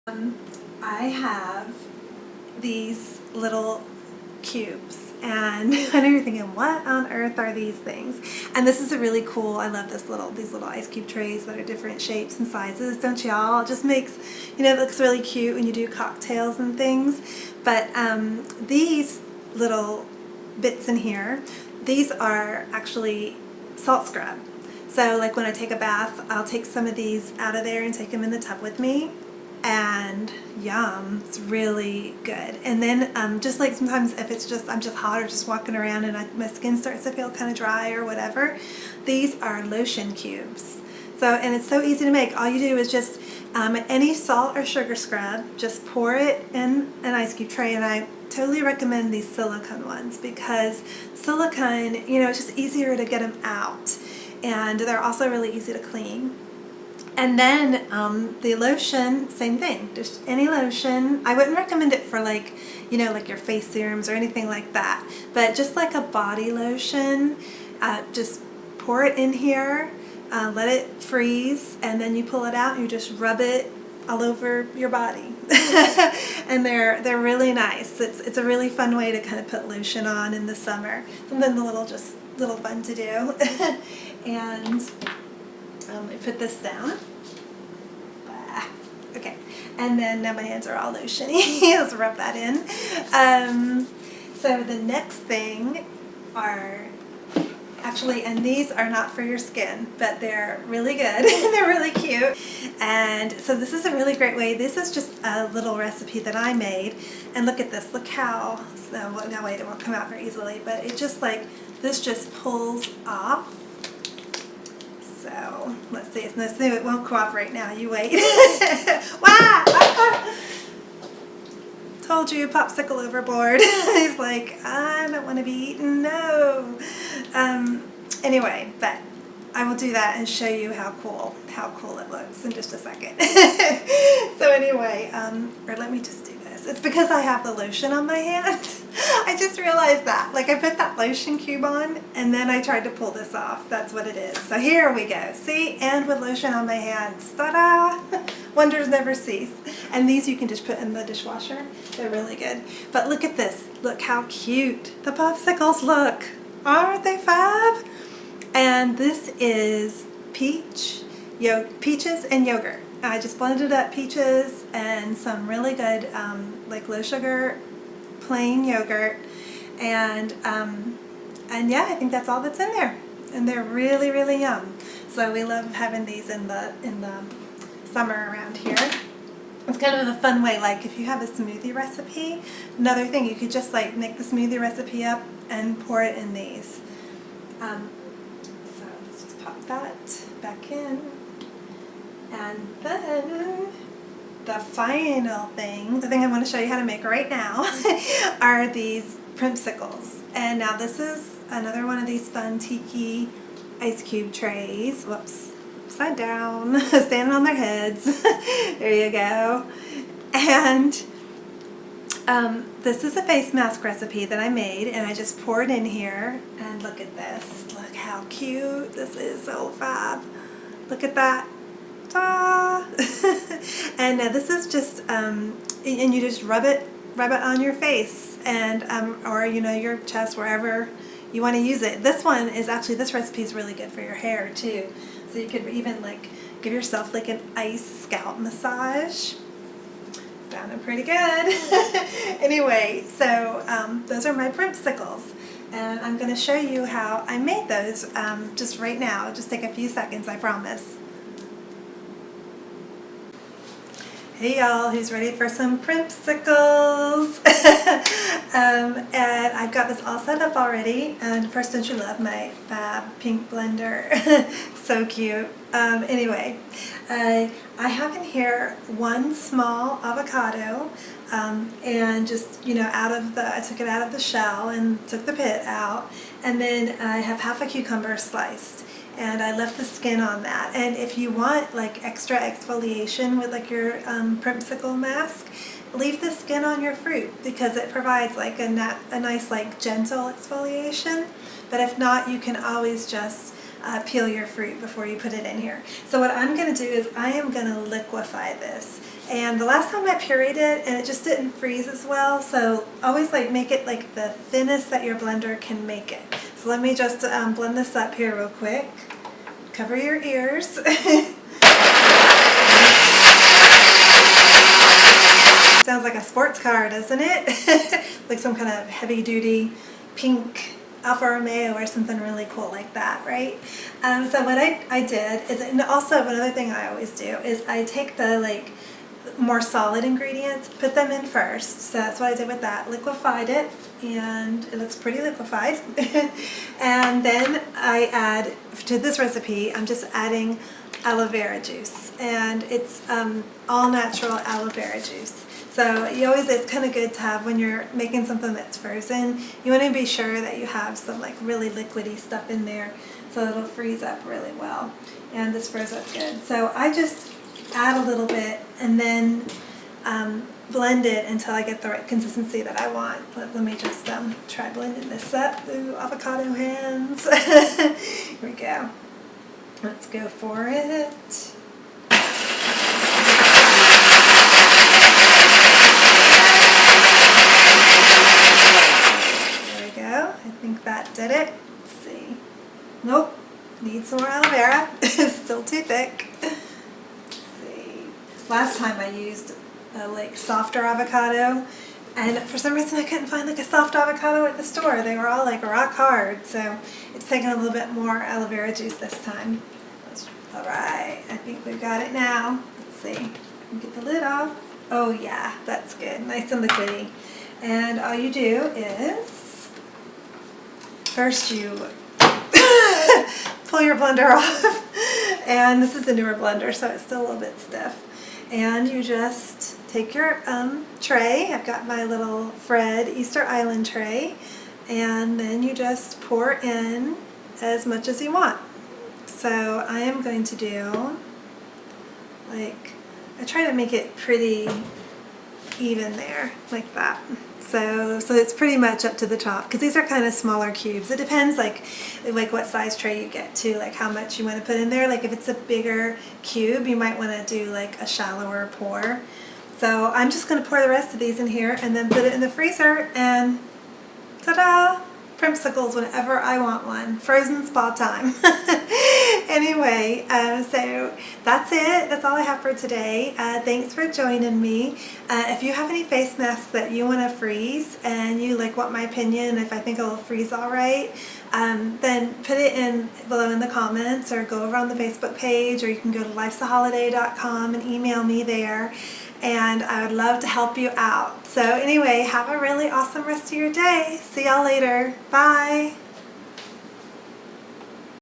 I have these little cubes, and I know you're thinking, what on earth are these things? And this is a really cool, I love these little ice cube trays that are different shapes and sizes, don't y'all? It just makes, it looks really cute when you do cocktails and things. But these little bits in here, these are actually salt scrub. So like when I take a bath, I'll take some of these out of there and take them in the tub with me. And yum, it's really good. And then just like sometimes if it's just I'm just hot or just walking around and my skin starts to feel kind of dry or whatever, these are lotion cubes. So, and it's so easy to make. All you do is just any salt or sugar scrub, just pour it in an ice cube tray. And I totally recommend these silicone ones because silicone, it's just easier to get them out, and they're also really easy to clean. And then the lotion, same thing, just any lotion. I wouldn't recommend it for like your face serums or anything like that, but just like a body lotion, just pour it in here, let it freeze, and then you pull it out and you just rub it all over your body. And they're really nice. It's a really fun way to kind of put lotion on in the summer. Something a little fun to do. And I put this down. Okay, and then now my hands are all lotiony. Let's rub that in. So the next thing are actually, and these are not for your skin, but they're really good. They're really cute. And so this is a really great way. This is just a little recipe that I made. And look at this. Look how, no wait, it won't come out very easily, but it just this just pulls off. So let's see. It won't cooperate now. You wait. Wow! Told you, popsicle overboard. He's like, I don't want to be eaten. No. Anyway, but I will do that and show you how cool it looks in just a second. So anyway, or let me just do this. It's because I have the lotion on my hands. I just realized that. Like I put that lotion cube on and then I tried to pull this off. That's what it is. So here we go. See? And with lotion on my hands. Ta-da! Wonders never cease. And these you can just put in the dishwasher. They're really good. But look at this. Look how cute the popsicles look. Aren't they fab? And this is peaches and yogurt. I just blended up peaches and some really good like low sugar plain yogurt, and yeah, I think that's all that's in there, and they're really, really yum. So we love having these in the summer around here. It's kind of a fun way, like if you have a smoothie recipe, another thing, you could just like make the smoothie recipe up and pour it in these. So let's just pop that back in. And then the final thing, the thing I want to show you how to make right now, are these popsicles. And now this is another one of these fun tiki ice cube trays. Whoops. Upside down, standing on their heads. There you go. And this is a face mask recipe that I made, and I just poured in here. And look at this. Look how cute. This is so fab. Look at that. Ta! And this is just, and you just rub it on your face, and or your chest, wherever you want to use it. This recipe is really good for your hair too. So you could even like give yourself like an ice scalp massage. Sounded pretty good. Anyway, so those are my popsicles, and I'm going to show you how I made those just right now. It'll just take a few seconds, I promise. Hey y'all, who's ready for some popsicles? And I've got this all set up already. And first, don't you love my fab pink blender? So cute. Anyway, I have in here one small avocado, and just I took it out of the shell and took the pit out, and then I have half a cucumber sliced. And I left the skin on that. And if you want like extra exfoliation with like your popsicle mask, leave the skin on your fruit because it provides like a nice like gentle exfoliation. But if not, you can always just peel your fruit before you put it in here. So what I'm going to do is I am going to liquefy this. And the last time I pureed it, and it just didn't freeze as well, so always like make it like the thinnest that your blender can make it. So let me just blend this up here real quick. Cover your ears. Sounds like a sports car, doesn't it? Like some kind of heavy duty pink Alfa Romeo or something really cool like that, right? So what I did is, and also another thing I always do is I take the like more solid ingredients, put them in first. So that's what I did with that. Liquefied it, and it looks pretty liquefied. And then I add, to this recipe, I'm just adding aloe vera juice. And it's all natural aloe vera juice. So you always, it's kind of good to have when you're making something that's frozen. You want to be sure that you have some like really liquidy stuff in there so it'll freeze up really well. And this froze up good. So I just add a little bit and then blend it until I get the right consistency that I want. Let me just try blending this up. Ooh, avocado hands. Here we go. Let's go for it. I think that did it. Let's see. Nope. Need some more aloe vera. It's still too thick. Let's see. Last time I used a like softer avocado, and for some reason I couldn't find like a soft avocado at the store. They were all like rock hard, so it's taking a little bit more aloe vera juice this time. All right. I think we've got it now. Let's see. Get the lid off. Oh yeah, that's good. Nice and liquidy. And all you do is first you pull your blender off, and this is a newer blender so it's still a little bit stiff, and you just take your tray. I've got my little Fred Easter Island tray, and then you just pour in as much as you want. So I am going to do, like, I try to make it pretty even there, like that. So it's pretty much up to the top, because these are kind of smaller cubes. It depends like what size tray you get to, like how much you want to put in there. Like if it's a bigger cube, you might want to do like a shallower pour. So I'm just going to pour the rest of these in here and then put it in the freezer, and ta-da! Popsicles whenever I want one. Frozen spa time. Anyway, so that's it. That's all I have for today. Thanks for joining me. If you have any face masks that you want to freeze and you like want my opinion, if I think it'll freeze all right, then put it in below in the comments, or go over on the Facebook page, or you can go to lifesaholladay.com and email me there. And I would love to help you out. So anyway, have a really awesome rest of your day. See y'all later. Bye.